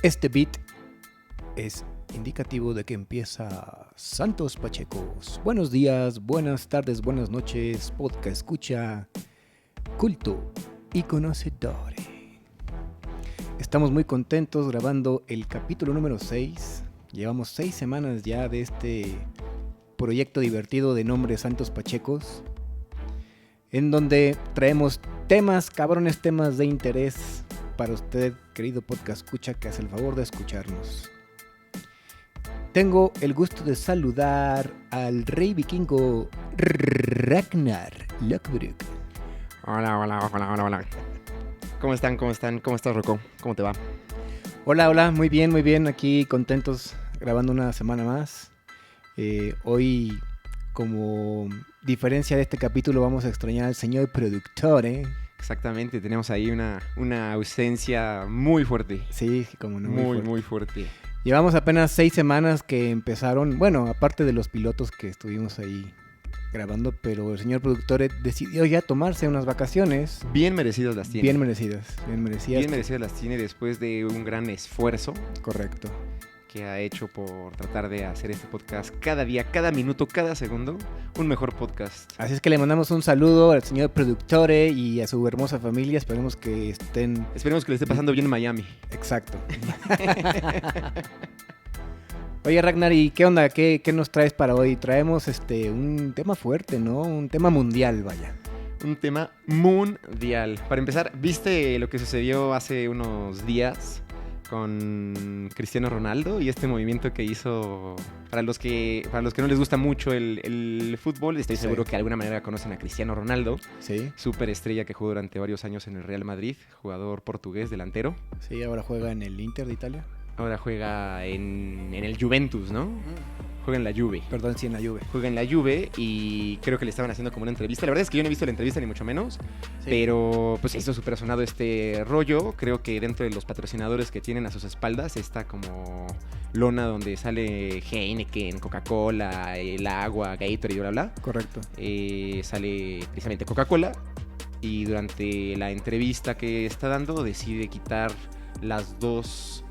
Este beat es indicativo de que empieza Santos Pachecos. Buenos días, buenas tardes, buenas noches, podcast escucha, culto y conocedor. Estamos muy contentos grabando el capítulo número 6. Llevamos 6 semanas ya de este proyecto divertido de nombre Santos Pachecos, en donde traemos temas de interés para usted, querido podcast escucha, que hace el favor de escucharnos. Tengo el gusto de saludar al rey vikingo Ragnar Lothbrok. Hola. ¿Cómo están? ¿Cómo estás, Rocco? ¿Cómo te va? Hola, muy bien, aquí contentos grabando una semana más. Hoy, como diferencia de este capítulo, vamos a extrañar al señor productor, Exactamente, tenemos ahí una ausencia muy fuerte. Sí, como no. Muy fuerte. Llevamos apenas 6 semanas que empezaron, bueno, aparte de los pilotos que estuvimos ahí grabando, pero el señor productor decidió ya tomarse unas vacaciones. Bien merecidas las tiene. Bien merecidas. Bien merecidas las tiene después de un gran esfuerzo. Correcto. Que ha hecho por tratar de hacer este podcast cada día, cada minuto, cada segundo, un mejor podcast. Así es que le mandamos un saludo al señor productor y a su hermosa familia. Esperemos que le esté pasando bien en Miami. Exacto. Oye, Ragnar, ¿y qué onda? ¿Qué nos traes para hoy? Traemos un tema fuerte, ¿no? Un tema mundial, vaya. Un tema mundial. Para empezar, ¿viste lo que sucedió hace unos días con Cristiano Ronaldo y este movimiento que hizo? Para los que no les gusta mucho el fútbol, estoy seguro que de alguna manera conocen a Cristiano Ronaldo. Sí. Superestrella que jugó durante varios años en el Real Madrid, jugador portugués, delantero. Sí, ahora juega en el Inter de Italia. Ahora juega en el Juventus, ¿no? Juega en la Juve. Perdón, sí, en la Juve. Juega en la Juve y creo que le estaban haciendo como una entrevista. La verdad es que yo no he visto la entrevista ni mucho menos, sí. Pero pues hizo súper sonado este rollo. Creo que dentro de los patrocinadores que tienen a sus espaldas está como lona donde sale Heineken, Coca-Cola, el agua, Gatorade y bla, bla. Correcto. Sale precisamente Coca-Cola y durante la entrevista que está dando decide quitar las dos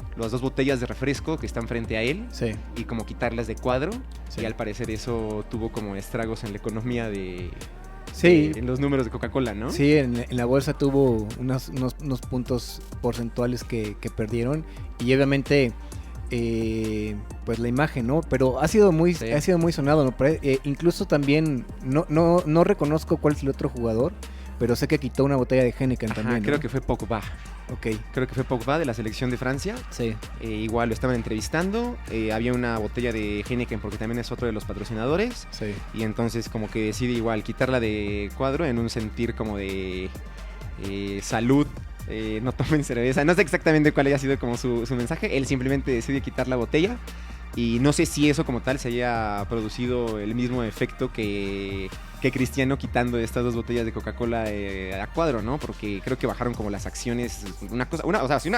botellas de refresco que están frente a él, sí. Y como quitarlas de cuadro, sí. Y al parecer eso tuvo como estragos en la economía sí. En los números de Coca-Cola, ¿no? Sí, en la bolsa tuvo unos puntos porcentuales que perdieron y obviamente pues la imagen, ¿no? Pero ha sido muy sonado, ¿no? Incluso también no reconozco cuál es el otro jugador, pero sé que quitó una botella de Heineken también, ¿no? Creo que fue Pogba. Okay. Creo que fue Pogba de la selección de Francia. Sí. Igual lo estaban entrevistando. Había una botella de Heineken porque también es otro de los patrocinadores. Sí. Y entonces como que decide igual quitarla de cuadro en un sentir como de salud. No tomen cerveza. No sé exactamente cuál haya sido como su mensaje. Él simplemente decide quitar la botella. Y no sé si eso como tal se haya producido el mismo efecto que Cristiano quitando estas 2 botellas de Coca-Cola a cuadro, ¿no? Porque creo que bajaron como las acciones. Una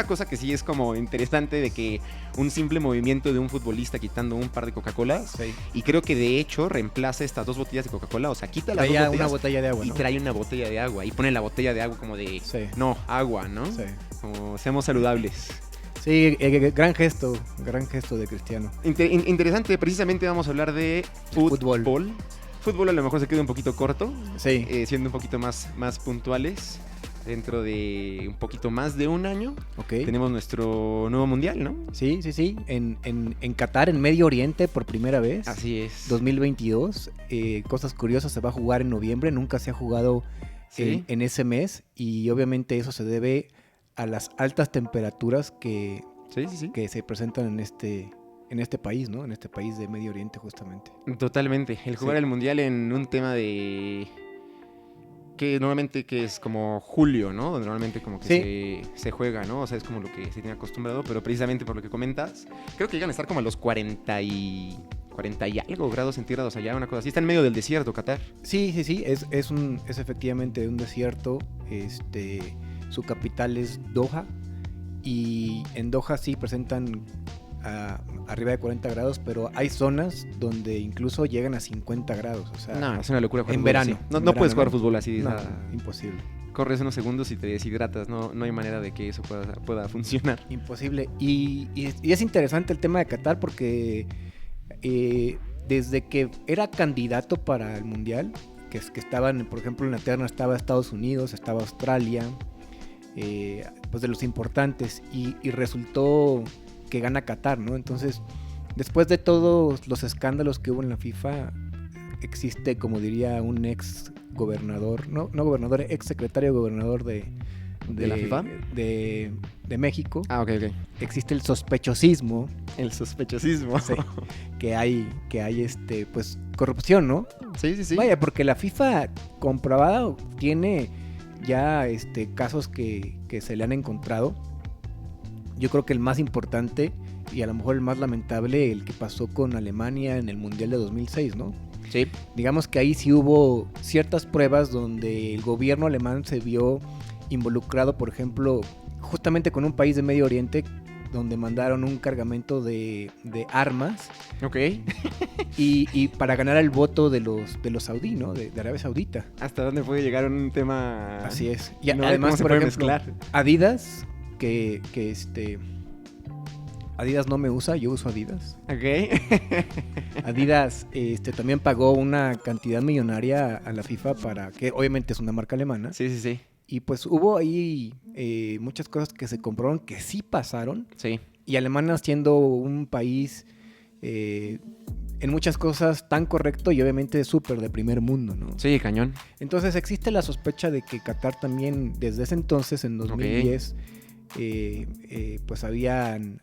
cosa que sí es como interesante de que un simple movimiento de un futbolista quitando un par de Coca-Colas. Sí. Y creo que de hecho reemplaza estas 2 botellas de Coca-Cola. O sea, quita las 2 botellas. Una botella de agua, ¿no? Y trae una botella de agua. Y pone la botella de agua como de... Sí. No, agua, ¿no? Sí. Como seamos saludables. Sí, gran gesto de Cristiano. Interesante, precisamente vamos a hablar de fútbol. Fútbol a lo mejor se queda un poquito corto, sí. Siendo un poquito más puntuales. Dentro de un poquito más de un año, tenemos nuestro nuevo mundial, ¿no? Sí. En Qatar, en Medio Oriente, por primera vez. Así es. 2022. Cosas curiosas, se va a jugar en noviembre. Nunca se ha jugado en ese mes. Y obviamente eso se debe a las altas temperaturas que se presentan en este país, ¿no? En este país de Medio Oriente, justamente. Totalmente. El jugar el mundial en un tema de... que normalmente que es como julio, ¿no? Normalmente como que se juega, ¿no? O sea, es como lo que se tiene acostumbrado, pero precisamente por lo que comentas, creo que llegan a estar como a los 40 y algo grados centígrados allá, una cosa así. Está en medio del desierto, Qatar. Sí. Es efectivamente un desierto. Su capital es Doha. Y en Doha sí presentan arriba de 40 grados, pero hay zonas donde incluso llegan a 50 grados. O sea, no, es una locura jugar en fútbol verano. así. No puedes jugar fútbol así. No, imposible. corres unos segundos y te deshidratas. No hay manera de que eso pueda funcionar. Imposible. Y es interesante el tema de Qatar porque desde que era candidato para el Mundial, que estaban, por ejemplo, en la terna estaba Estados Unidos, estaba Australia, pues de los importantes, y resultó que gana Qatar, ¿no? Entonces, después de todos los escándalos que hubo en la FIFA, existe, como diría un ex gobernador, no gobernador, ex secretario gobernador de la FIFA, de México. Ok. Existe el sospechosismo. El sospechosismo. Sí, que hay pues corrupción, ¿no? Sí. Vaya, porque la FIFA comprobado tiene ya casos que se le han encontrado. Yo creo que el más importante y a lo mejor el más lamentable, el que pasó con Alemania en el Mundial de 2006, ¿no? Sí. Digamos que ahí sí hubo ciertas pruebas donde el gobierno alemán se vio involucrado, por ejemplo, justamente con un país de Medio Oriente, donde mandaron un cargamento de armas. Ok. y para ganar el voto de los saudí, ¿no? De Arabia Saudita. ¿Hasta dónde puede llegar un tema? Así es. Y No, además, ¿cómo por se puede ejemplo, mezclar? Adidas, que Adidas no me usa, yo uso Adidas. Ok. Adidas también pagó una cantidad millonaria a la FIFA para que, obviamente es una marca alemana. Sí. Y pues hubo ahí muchas cosas que se comprobaron que sí pasaron. Sí. Y Alemania siendo un país en muchas cosas tan correcto y obviamente súper de primer mundo, ¿no? Sí, cañón. Entonces existe la sospecha de que Qatar también, desde ese entonces, en 2010, pues habían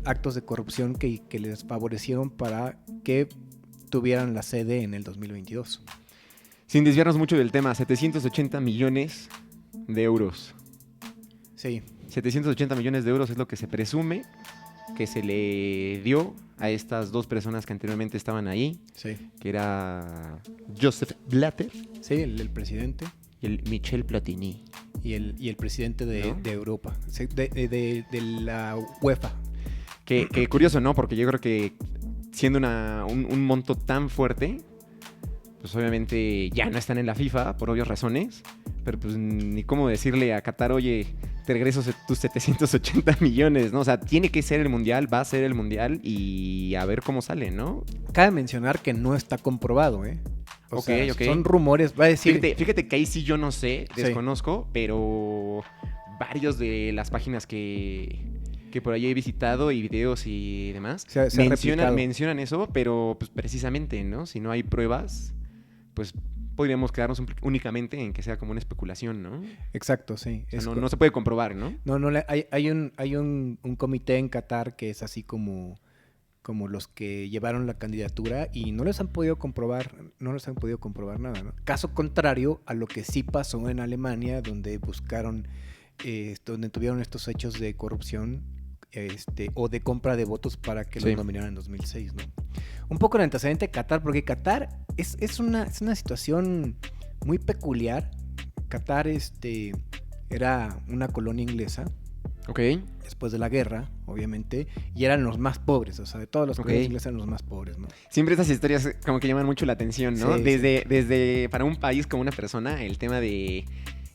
actos de corrupción que les favorecieron para que tuvieran la sede en el 2022. Sin desviarnos mucho del tema, 780 millones de euros. Sí. 780 millones de euros es lo que se presume que se le dio a estas dos personas que anteriormente estaban ahí, Sí. que era Joseph Blatter Sí, el presidente y el Michel Platini. y el presidente de, ¿No? de Europa, de la UEFA. Que curioso, ¿no? Porque yo creo que siendo un monto tan fuerte, pues obviamente ya no están en la FIFA por obvias razones, pero pues ni cómo decirle a Qatar, oye, te regreso tus 780 millones, ¿no? O sea, tiene que ser el Mundial, va a ser el Mundial y a ver cómo sale, ¿no? Cabe mencionar que no está comprobado, ¿eh? O sea, Ok. son rumores, va a decir... Fíjate que ahí sí yo no sé, Sí. desconozco, pero varios de las páginas que por ahí he visitado y videos y demás Se ha replicado. mencionan eso, pero pues precisamente, ¿no? Si no hay pruebas, pues podríamos quedarnos únicamente en que sea como una especulación, ¿no? Exacto, sí. O sea, no se puede comprobar, ¿no? No, hay un comité en Qatar que es así como los que llevaron la candidatura y no les han podido comprobar nada, ¿no? Caso contrario a lo que sí pasó en Alemania, donde buscaron, donde tuvieron estos hechos de corrupción, o de compra de votos para que los nominaran en 2006, ¿no? Un poco el antecedente de Qatar, porque Qatar es una situación muy peculiar. Qatar era una colonia inglesa Ok. después de la guerra, obviamente, y eran los más pobres, o sea, de todos los colonias inglesas eran los más pobres, ¿no? Siempre esas historias como que llaman mucho la atención, ¿no? Sí, desde para un país como una persona, el tema de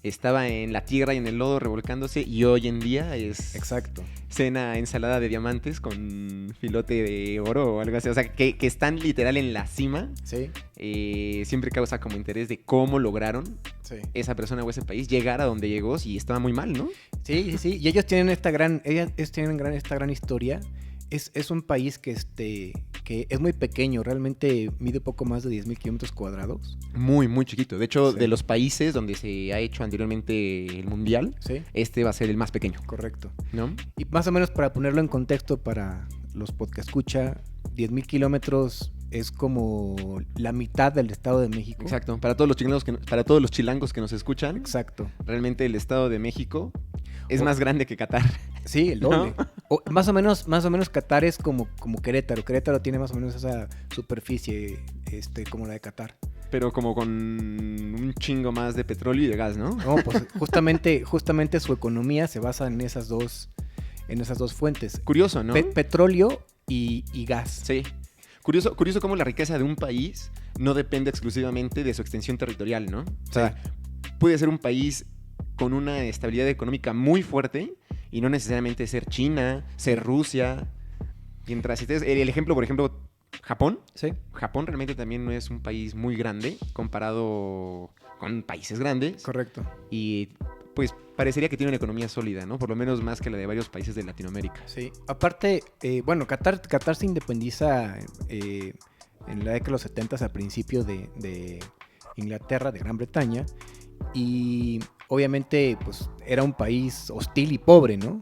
estaba en la tierra y en el lodo revolcándose y hoy en día es Exacto. cena ensalada de diamantes con filote de oro o algo así. O sea, que están literal en la cima. Sí, Siempre causa como interés de cómo lograron sí. esa persona o ese país llegar a donde llegó si estaba muy mal, ¿no? Sí. Y ellos tienen esta gran historia. Es un país que es muy pequeño, realmente mide poco más de 10,000 kilómetros cuadrados. Muy, muy chiquito. De hecho, Sí. de los países donde se ha hecho anteriormente el mundial, Sí, este va a ser el más pequeño, correcto. ¿no? Y más o menos para ponerlo en contexto para los podcast escucha, 10,000 kilómetros es como la mitad del Estado de México. Exacto. Para todos los chilangos que nos escuchan, Exacto. realmente el Estado de México es Oh. más grande que Qatar. Sí, el doble. O más o menos Qatar es como Querétaro. Querétaro tiene más o menos esa superficie como la de Qatar. Pero como con un chingo más de petróleo y de gas, ¿no? No, pues justamente su economía se basa en esas dos fuentes. Curioso, ¿no? Petróleo y gas. Sí. Curioso cómo la riqueza de un país no depende exclusivamente de su extensión territorial, ¿no? O sea, puede ser un país con una estabilidad económica muy fuerte y no necesariamente ser China, ser Rusia. Mientras el ejemplo, por ejemplo, Japón. Sí. Japón realmente también no es un país muy grande comparado con países grandes. Correcto. Y pues parecería que tiene una economía sólida, ¿no? Por lo menos más que la de varios países de Latinoamérica. Sí. Aparte, bueno, Qatar se independiza en la década de los 70 a principio de Inglaterra, de Gran Bretaña. Y obviamente, pues, era un país hostil y pobre, ¿no?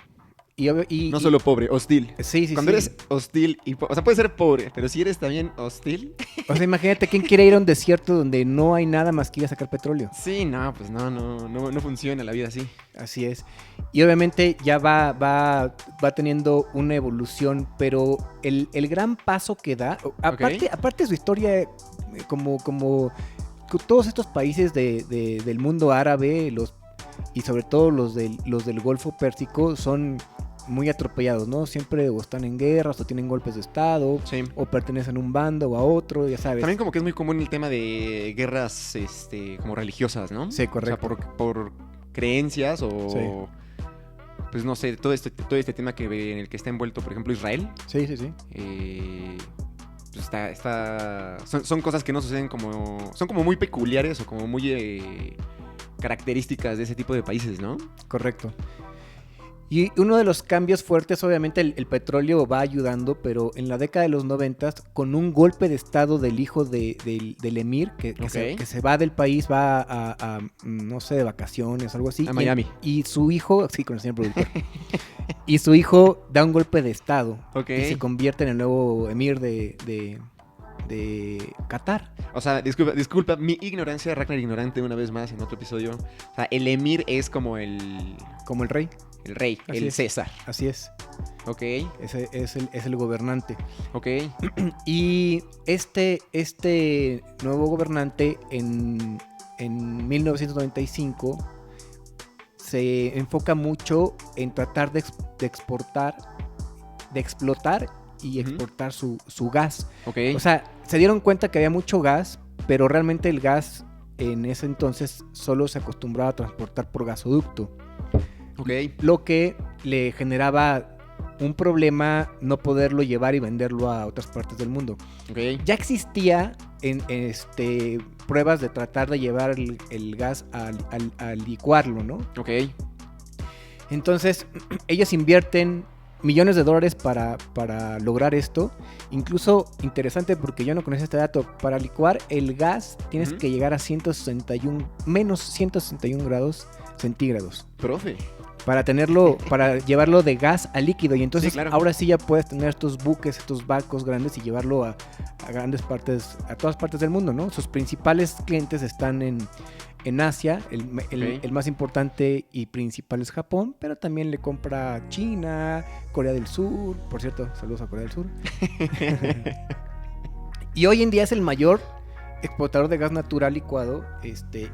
No solo pobre, hostil. Sí, sí, Cuando sí. eres hostil, o sea, puedes ser pobre, pero si eres también hostil. O sea, imagínate quién quiere ir a un desierto donde no hay nada más que ir a sacar petróleo. Sí, no, pues no funciona la vida así. Así es. Y obviamente ya va teniendo una evolución, pero el gran paso que da, aparte de su historia, como todos estos países del mundo árabe, y sobre todo los del Golfo Pérsico, son muy atropellados, ¿no? Siempre o están en guerras, o tienen golpes de estado, Sí. o pertenecen a un bando o a otro, ya sabes. También como que es muy común el tema de guerras como religiosas, ¿no? Sí, correcto. O sea, por creencias o... Sí. Pues no sé, todo este tema en el que está envuelto, por ejemplo, Israel. Sí, sí, sí. Pues son cosas que no suceden son como muy peculiares o como muy características de ese tipo de países, ¿no? Correcto. Y uno de los cambios fuertes, obviamente el petróleo va ayudando, pero en la década de los 90, con un golpe de estado del hijo del emir, que se va del país, va a no sé, de vacaciones, algo así. A Miami. Y su hijo, sí, con el señor productor, y su hijo da un golpe de estado y se convierte en el nuevo emir de Qatar. O sea, disculpa mi ignorancia, Ragnar ignorante una vez más en otro episodio. O sea, el emir es como el rey. El rey, Así el es. César. Así es. Ok. Ese es el gobernante. Ok. Y este nuevo gobernante en 1995 se enfoca mucho en tratar de explotar y exportar su gas. Ok. O sea, se dieron cuenta que había mucho gas, pero realmente el gas en ese entonces solo se acostumbraba a transportar por gasoducto. Ok. Lo que le generaba un problema no poderlo llevar y venderlo a otras partes del mundo. Ok. Ya existía pruebas de tratar de llevar el gas a licuarlo, ¿no? Ok. Entonces, ellos invierten millones de dólares para lograr esto. Incluso, interesante porque yo no conocía este dato, para licuar el gas tienes que llegar a menos 161 grados centígrados. Profe. Para llevarlo de gas a líquido. Y entonces Sí, claro. ahora sí ya puedes tener estos buques, estos barcos grandes y llevarlo a grandes partes, a todas partes del mundo, ¿no? Sus principales clientes están en Asia, el más importante y principal es Japón, pero también le compra China, Corea del Sur, por cierto, saludos a Corea del Sur. Y hoy en día es el mayor exportador de gas natural licuado,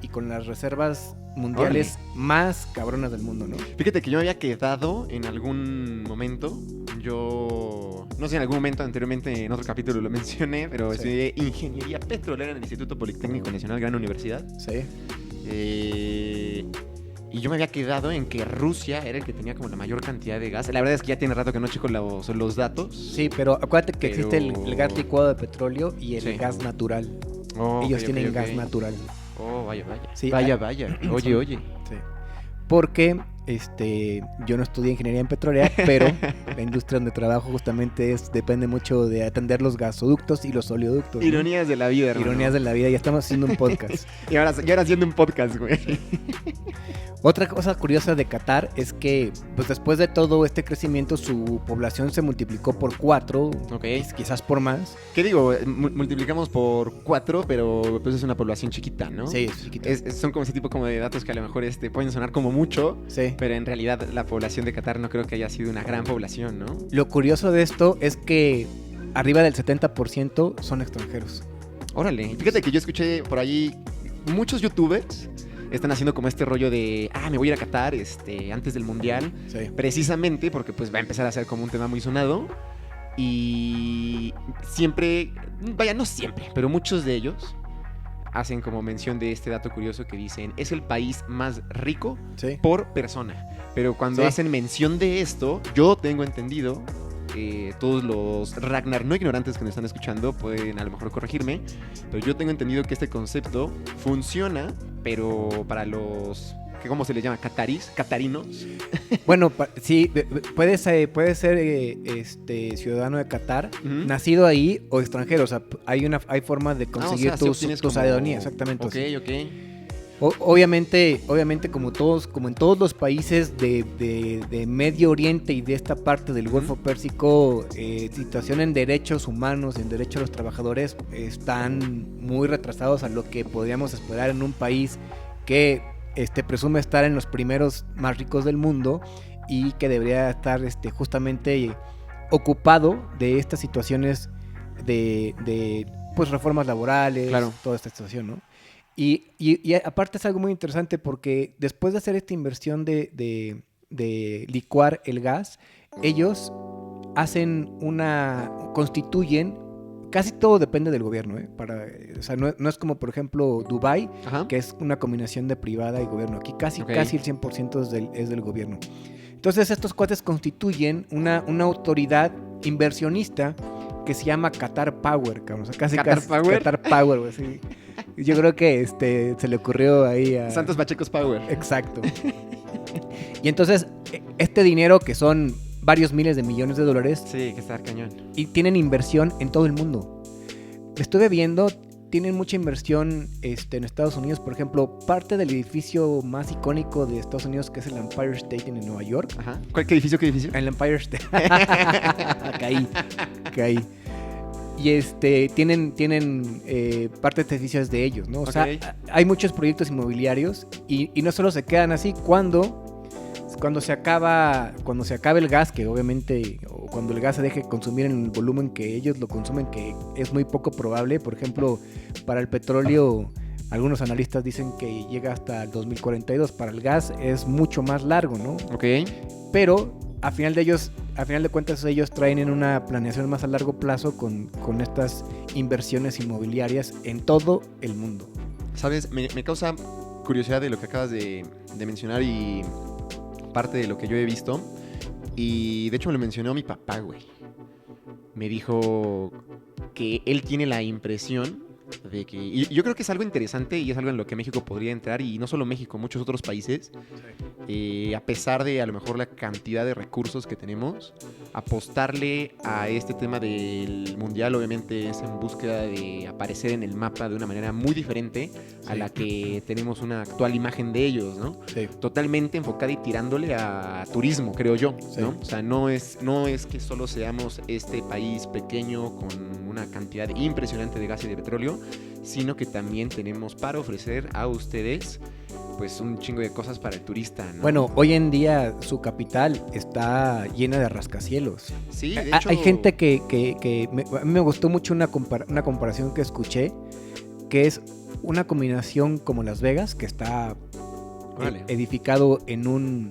y con las reservas mundiales más cabronas del mundo, ¿no? Fíjate que yo me había quedado en algún momento, no sé, en algún momento anteriormente en otro capítulo lo mencioné, pero estudié Ingeniería Petrolera en el Instituto Politécnico Nacional, gran universidad. Sí. Y yo me había quedado en que Rusia era el que tenía como la mayor cantidad de gas. La verdad es que ya tiene rato que no checo los datos. Sí, pero acuérdate que existe el gas licuado de petróleo y el gas natural. Ellos tienen gas natural. Oh, vaya. Sí, vaya. Oye. Sí. Porque yo no estudié ingeniería en petrólea, pero la industria donde trabajo justamente depende mucho de atender los gasoductos y los oleoductos. Ironías de la vida, hermano. Ironías de la vida, ya estamos haciendo un podcast. y ahora haciendo un podcast, güey. Otra cosa curiosa de Qatar es que, pues después de todo este crecimiento, su población se multiplicó por 4, quizás por más. ¿Qué digo? Multiplicamos por 4, pero pues es una población chiquita, ¿no? Sí, es chiquita. Son como ese tipo como de datos que a lo mejor pueden sonar como mucho, sí, pero en realidad la población de Qatar no creo que haya sido una gran población, ¿no? Lo curioso de esto es que arriba del 70% son extranjeros. Órale, fíjate que yo escuché por ahí muchos youtubers están haciendo como este rollo de, me voy a ir a Qatar antes del Mundial, precisamente porque pues va a empezar a ser como un tema muy sonado. Y siempre, no siempre, pero muchos de ellos hacen como mención de este dato curioso que dicen, es el país más rico Sí. por persona. Pero cuando Sí. hacen mención de esto, yo tengo entendido, todos los Ragnar no ignorantes que nos están escuchando pueden a lo mejor corregirme, pero yo tengo entendido que este concepto funciona, pero para los, ¿cómo se les llama? Catarinos. Bueno, sí, puedes ser ciudadano de Qatar, Ujú. nacido ahí o extranjero. O sea, hay formas de conseguir sí obtienes tu como- ciudadanía, exactamente. Ok, O sea, ok. obviamente como en todos los países de Medio Oriente y de esta parte del Golfo Pérsico, situación en derechos humanos, en derechos de los trabajadores, están muy retrasados a lo que podríamos esperar en un país que presume estar en los primeros más ricos del mundo y que debería estar justamente ocupado de estas situaciones de pues reformas laborales, Claro. toda esta situación, ¿no? Y aparte es algo muy interesante porque después de hacer esta inversión de licuar el gas, ellos constituyen, casi todo depende del gobierno, ¿eh? O sea, no es como por ejemplo Dubái, Ajá. que es una combinación de privada y gobierno. Aquí casi Ok. el 100% es del gobierno. Entonces estos cuates constituyen una autoridad inversionista que se llama Qatar Power, cabrón. O sea, ¿Qatar Power? Qatar Power, güey, sí. Yo creo que se le ocurrió ahí a... Santos Pachecos Power. Exacto. Y entonces, este dinero que son varios miles de millones de dólares, Sí, que está cañón. y tienen inversión en todo el mundo. Estuve viendo, tienen mucha inversión en Estados Unidos. Por ejemplo, parte del edificio más icónico de Estados Unidos, que es el Empire State en Nueva York. Ajá. ¿Qué edificio? El Empire State. Caí. Y tienen parte de este edificio es de ellos, ¿no? O sea, hay muchos proyectos inmobiliarios y no solo se quedan así cuando se acaba el gas, que obviamente, o cuando el gas se deje consumir en el volumen que ellos lo consumen, que es muy poco probable. Por ejemplo, para el petróleo, algunos analistas dicen que llega hasta el 2042. Para el gas es mucho más largo, ¿no? Ok. Pero a final de cuentas ellos traen en una planeación más a largo plazo con estas inversiones inmobiliarias en todo el mundo. ¿Sabes? Me causa curiosidad de lo que acabas de mencionar y parte de lo que yo he visto. Y de hecho me lo mencionó mi papá, güey. Me dijo que él tiene la impresión de que... Y yo creo que es algo interesante y es algo en lo que México podría entrar, y no solo México, muchos otros países, a pesar de a lo mejor la cantidad de recursos que tenemos, apostarle a este tema del mundial obviamente es en búsqueda de aparecer en el mapa de una manera muy diferente a la que tenemos una actual imagen de ellos, ¿no? Sí. Totalmente enfocada y tirándole a turismo, creo yo, ¿no? O sea, no es que solo seamos este país pequeño con una cantidad impresionante de gas y de petróleo, sino que también tenemos para ofrecer a ustedes pues un chingo de cosas para el turista, ¿no? Bueno, hoy en día su capital está llena de rascacielos. Sí, de hecho... Hay gente que a mí me gustó mucho una comparación que escuché, que es una combinación como Las Vegas, que está edificado en un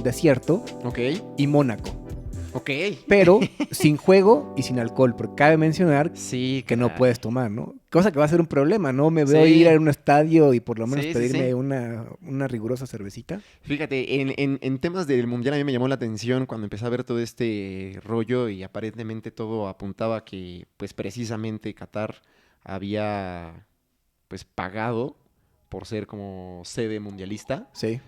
desierto, Ok. y Mónaco. Ok. Pero sin juego y sin alcohol, porque cabe mencionar Sí, que no puedes tomar, ¿no? Cosa que va a ser un problema, ¿no? Me veo ir a un estadio y por lo menos pedirme una rigurosa cervecita. Fíjate, en temas del mundial a mí me llamó la atención cuando empecé a ver todo este rollo y aparentemente todo apuntaba a que pues precisamente Qatar había pues pagado por ser como sede mundialista. Sí.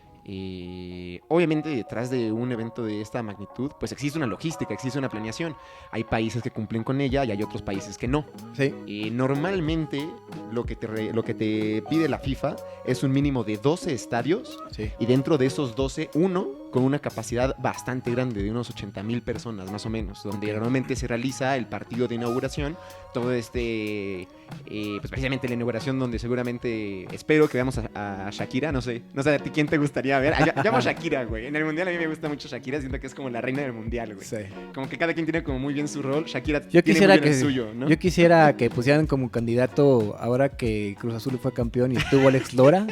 Obviamente detrás de un evento de esta magnitud pues existe una logística, existe una planeación. Hay países que cumplen con ella y hay otros países que no. Sí. Normalmente lo que te pide la FIFA es un mínimo de 12 estadios, Sí. y dentro de esos 12, uno con una capacidad bastante grande de unos 80,000 personas más o menos, donde normalmente se realiza el partido de inauguración, todo pues precisamente la inauguración donde seguramente espero que veamos a Shakira. No sé a ti quién te gustaría ver. Llamo a Shakira, güey. En el mundial a mí me gusta mucho Shakira, siento que es como la reina del mundial, güey. Sí. Como que cada quien tiene como muy bien su rol. Shakira Yo tiene quisiera muy bien el suyo, ¿no? Yo quisiera que pusieran como candidato, ahora que Cruz Azul fue campeón y estuvo Alex Lora,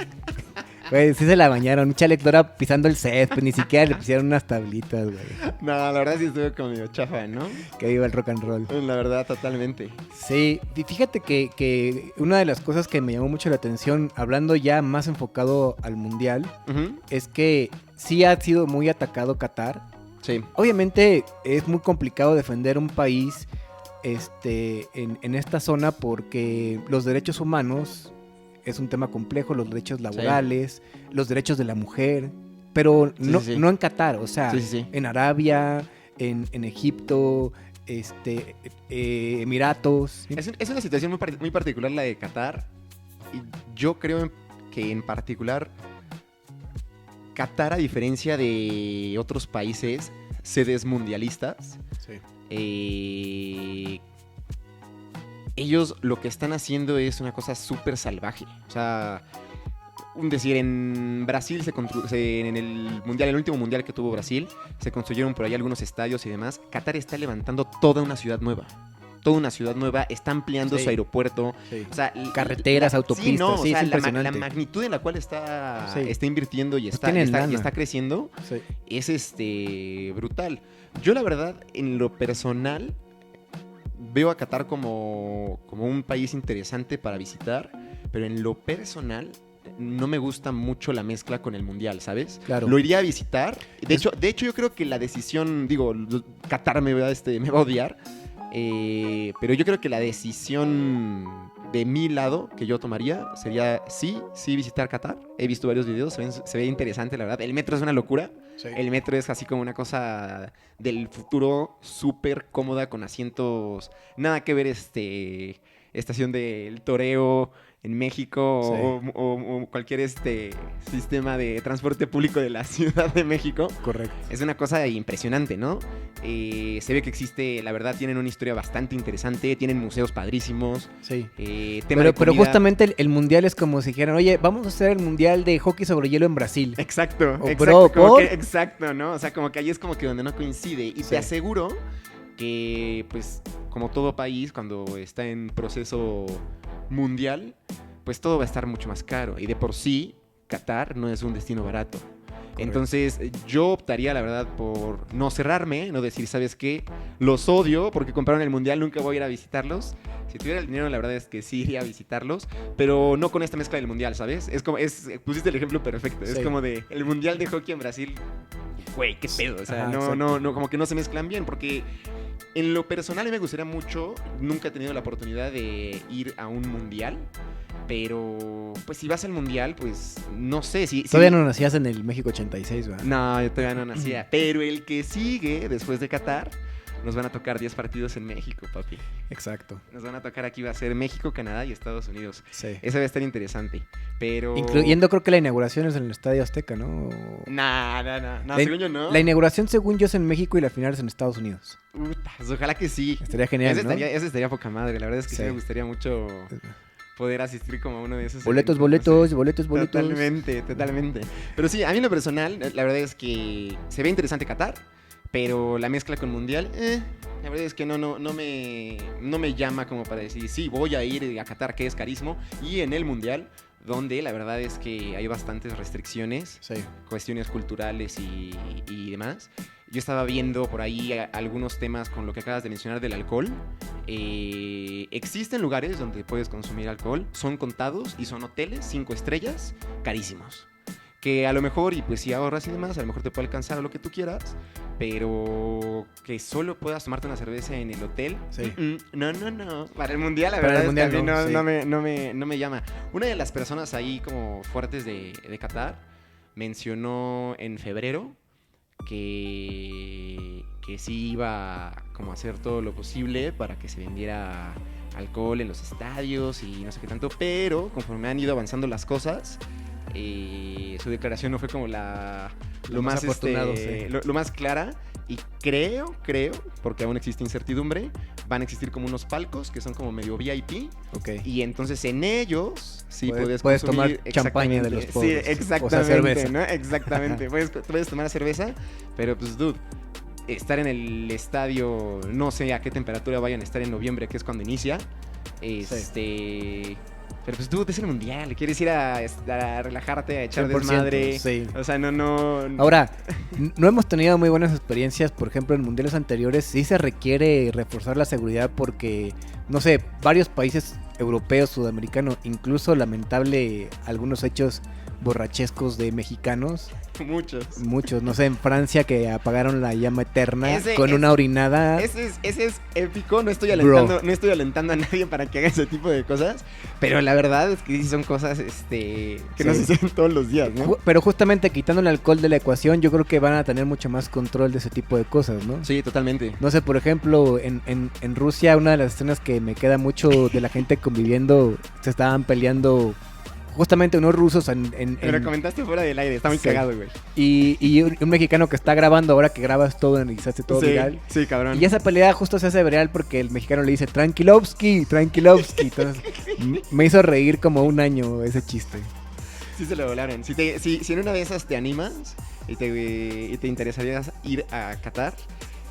Güey, sí se la bañaron. Chalex Lora pisando el césped, ni siquiera le pusieron unas tablitas, güey. No, la verdad sí estuvo como medio chafa, ¿no? Que viva el rock and roll. La verdad, totalmente. Sí, y fíjate que una de las cosas que me llamó mucho la atención, hablando ya más enfocado al mundial, es que sí ha sido muy atacado Qatar. Sí. Obviamente es muy complicado defender un país en esta zona porque los derechos humanos es un tema complejo, los derechos laborales, los derechos de la mujer, pero no en Qatar, o sea, en Arabia, en Egipto, Emiratos. Es una situación muy particular la de Qatar. Y yo creo que en particular Qatar, a diferencia de otros países sedes mundialistas, ellos lo que están haciendo es una cosa súper salvaje. O sea, decir, en Brasil en el mundial, el último mundial que tuvo Brasil, se construyeron por ahí algunos estadios y demás. Qatar está levantando toda una ciudad nueva. Está ampliando su aeropuerto, o sea, carreteras, autopistas, o sea, la magnitud en la cual está invirtiendo y está creciendo es brutal. Yo la verdad, en lo personal, veo a Qatar como un país interesante para visitar, pero en lo personal no me gusta mucho la mezcla con el mundial, ¿sabes? Claro. Lo iría a visitar. De hecho yo creo que la decisión, Qatar me va a odiar. Pero yo creo que la decisión de mi lado que yo tomaría sería sí visitar Qatar. He visto varios videos, se ve interesante, la verdad. El metro es una locura. Sí. El metro es así como una cosa del futuro, súper cómoda, con asientos, nada que ver estación del toreo en México o cualquier sistema de transporte público de la Ciudad de México. Correcto. Es una cosa impresionante, ¿no? Se ve que existe, la verdad, tienen una historia bastante interesante, tienen museos padrísimos. Sí. Pero justamente el mundial es como si dijeran, oye, vamos a hacer el mundial de hockey sobre hielo en Brasil. Exacto, exacto, ¿no? O sea, como que ahí es como que donde no coincide. Y te aseguro que, pues, como todo país, cuando está en proceso mundial, pues todo va a estar mucho más caro. Y de por sí, Qatar no es un destino barato. Correcto. Entonces, yo optaría, la verdad, por no cerrarme, no decir, ¿sabes qué? Los odio porque compraron el mundial, nunca voy a ir a visitarlos. Si tuviera el dinero, la verdad es que sí iría a visitarlos, pero no con esta mezcla del mundial, ¿sabes? Pusiste el ejemplo perfecto. Es como de el mundial de hockey en Brasil. Güey, qué pedo. O sea, no, como que no se mezclan bien, porque en lo personal a mí me gustaría mucho. Nunca he tenido la oportunidad de ir a un mundial, pero pues si vas al mundial, pues no sé si... Todavía no nacías en el México 86, ¿verdad? No, yo todavía no nacía. Pero el que sigue después de Qatar, nos van a tocar 10 partidos en México, papi. Exacto. Nos van a tocar aquí, va a ser México, Canadá y Estados Unidos. Sí. Eso va a estar interesante, pero... Incluyendo, creo que la inauguración es en el Estadio Azteca, ¿no? No, según yo no. La inauguración, según yo, es en México y la final es en Estados Unidos. Ojalá que sí. Estaría genial, ¿no? Eso estaría poca madre. La verdad es que sí me gustaría mucho poder asistir como a uno de esos boletos. Totalmente. Pero sí, a mí en lo personal, la verdad es que se ve interesante Qatar, pero la mezcla con mundial, la verdad es que no me llama como para decir, sí, voy a ir a Qatar, que es carísimo, y en el mundial, donde la verdad es que hay bastantes restricciones, cuestiones culturales y demás. Yo estaba viendo por ahí algunos temas con lo que acabas de mencionar del alcohol. Existen lugares donde puedes consumir alcohol, son contados y son hoteles 5 estrellas carísimos. Que a lo mejor, y pues si ahorras y demás, a lo mejor te puede alcanzar a lo que tú quieras, pero que solo puedas tomarte una cerveza en el hotel. No. Para el mundial, la verdad, es que a mí no me llama. Una de las personas ahí como fuertes de Qatar mencionó en febrero que sí iba como a hacer todo lo posible para que se vendiera alcohol en los estadios y no sé qué tanto, pero conforme han ido avanzando las cosas, su declaración no fue como lo más afortunado, lo más clara. Y creo, porque aún existe incertidumbre, van a existir como unos palcos que son como medio VIP. Okay. Y entonces en ellos sí puedes tomar champaña de los pobres. Sí, exactamente, o sea, cerveza. ¿no? Exactamente. puedes tomar cerveza, pero pues dude, estar en el estadio, no sé a qué temperatura vayan a estar en noviembre, que es cuando inicia. Pero pues tú es el mundial, quieres ir a relajarte, a echar 100%, desmadre. sí. O sea, no. Ahora, no hemos tenido muy buenas experiencias, por ejemplo, en mundiales anteriores sí se requiere reforzar la seguridad porque, no sé, varios países europeos, sudamericanos, incluso lamentable algunos hechos borrachescos de mexicanos. Muchos, no sé, en Francia que apagaron la llama eterna con una orinada. Ese es épico, no estoy alentando a nadie para que haga ese tipo de cosas, pero la verdad es que sí son cosas que no se hacen todos los días, ¿no? Pero justamente quitando el alcohol de la ecuación, yo creo que van a tener mucho más control de ese tipo de cosas, ¿no? Sí, totalmente. No sé, por ejemplo, en Rusia, una de las escenas que me queda mucho de la gente conviviendo, se estaban peleando justamente unos rusos Me lo comentaste fuera del aire, está muy cagado, güey. Y un mexicano que está grabando, ahora que grabas todo y se hace todo viral. Sí, cabrón. Y esa pelea justo se hace viral porque el mexicano le dice Tranquilovsky. Entonces me hizo reír como un año ese chiste. Sí se lo volaron. Si en una de esas te animas y te interesaría ir a Qatar,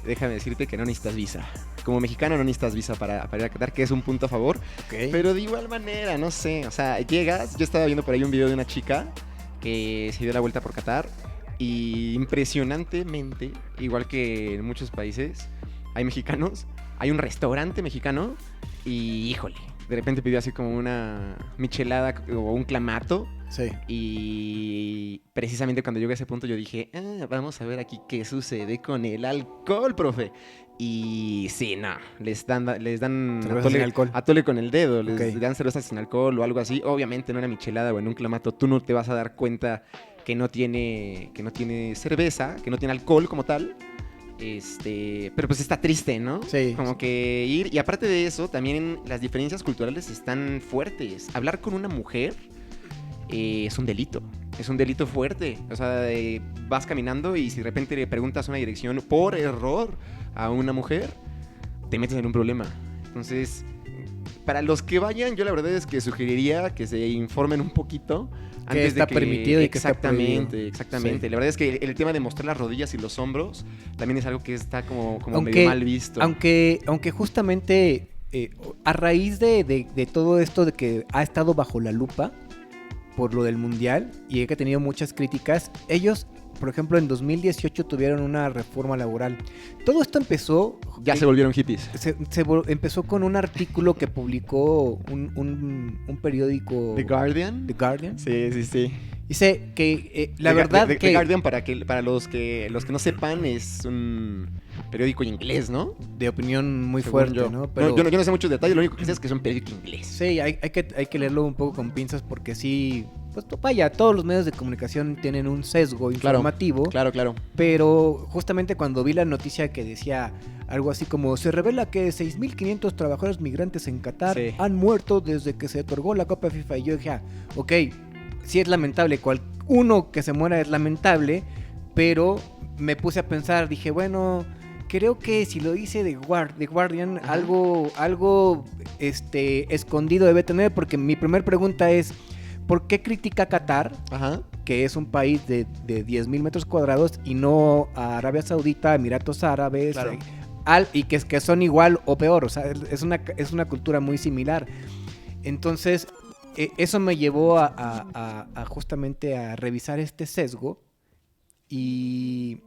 déjame decirte que no necesitas visa. Como mexicano no necesitas visa para ir a Qatar, que es un punto a favor. Okay. Pero de igual manera, no sé, o sea, llegas, yo estaba viendo por ahí un video de una chica que se dio la vuelta por Qatar y impresionantemente, igual que en muchos países, hay mexicanos, hay un restaurante mexicano y híjole, de repente pidió así como una michelada o un clamato. Sí. Y precisamente cuando llegué a ese punto yo dije, vamos a ver aquí qué sucede con el alcohol, profe. Y sí, no, les dan atole con el dedo, les dan cerveza sin alcohol o algo así. Obviamente en una michelada o en un clamato tú no te vas a dar cuenta que no tiene cerveza, que no tiene alcohol como tal. Pero pues está triste, ¿no? Sí. Como que ir, y aparte de eso, también las diferencias culturales están fuertes. Hablar con una mujer es un delito fuerte. O sea, vas caminando y si de repente le preguntas una dirección por error a una mujer, te metes en un problema. Entonces, para los que vayan, yo la verdad es que sugeriría que se informen un poquito que está permitido y que está prohibido. Exactamente. Sí. La verdad es que el tema de mostrar las rodillas y los hombros también es algo que está como medio mal visto. Aunque justamente a raíz de todo esto de que ha estado bajo la lupa por lo del mundial y que ha tenido muchas críticas, ellos, por ejemplo, en 2018 tuvieron una reforma laboral. Todo esto empezó... Ya se volvieron hippies. Empezó con un artículo que publicó un periódico... ¿The Guardian? The Guardian. Sí. Dice que la verdad que... The Guardian, para los que no sepan, es un periódico inglés, ¿no? De opinión muy fuerte, ¿no? Pero yo no sé muchos detalles, lo único que sé es que es un periódico inglés. Sí, hay que leerlo un poco con pinzas porque sí... Pues vaya, todos los medios de comunicación tienen un sesgo informativo. Claro. Pero justamente cuando vi la noticia que decía algo así como se revela que 6.500 trabajadores migrantes en Qatar han muerto desde que se otorgó la Copa FIFA. Y yo dije, ok, sí es lamentable, uno que se muera es lamentable, pero me puse a pensar, dije, bueno, creo que si lo dice The Guardian, algo escondido debe tener, porque mi primer pregunta es, ¿por qué critica a Qatar, que es un país de 10.000 metros cuadrados, y no a Arabia Saudita, Emiratos Árabes, y que son igual o peor? O sea, es una cultura muy similar. Entonces, eso me llevó a justamente a revisar este sesgo y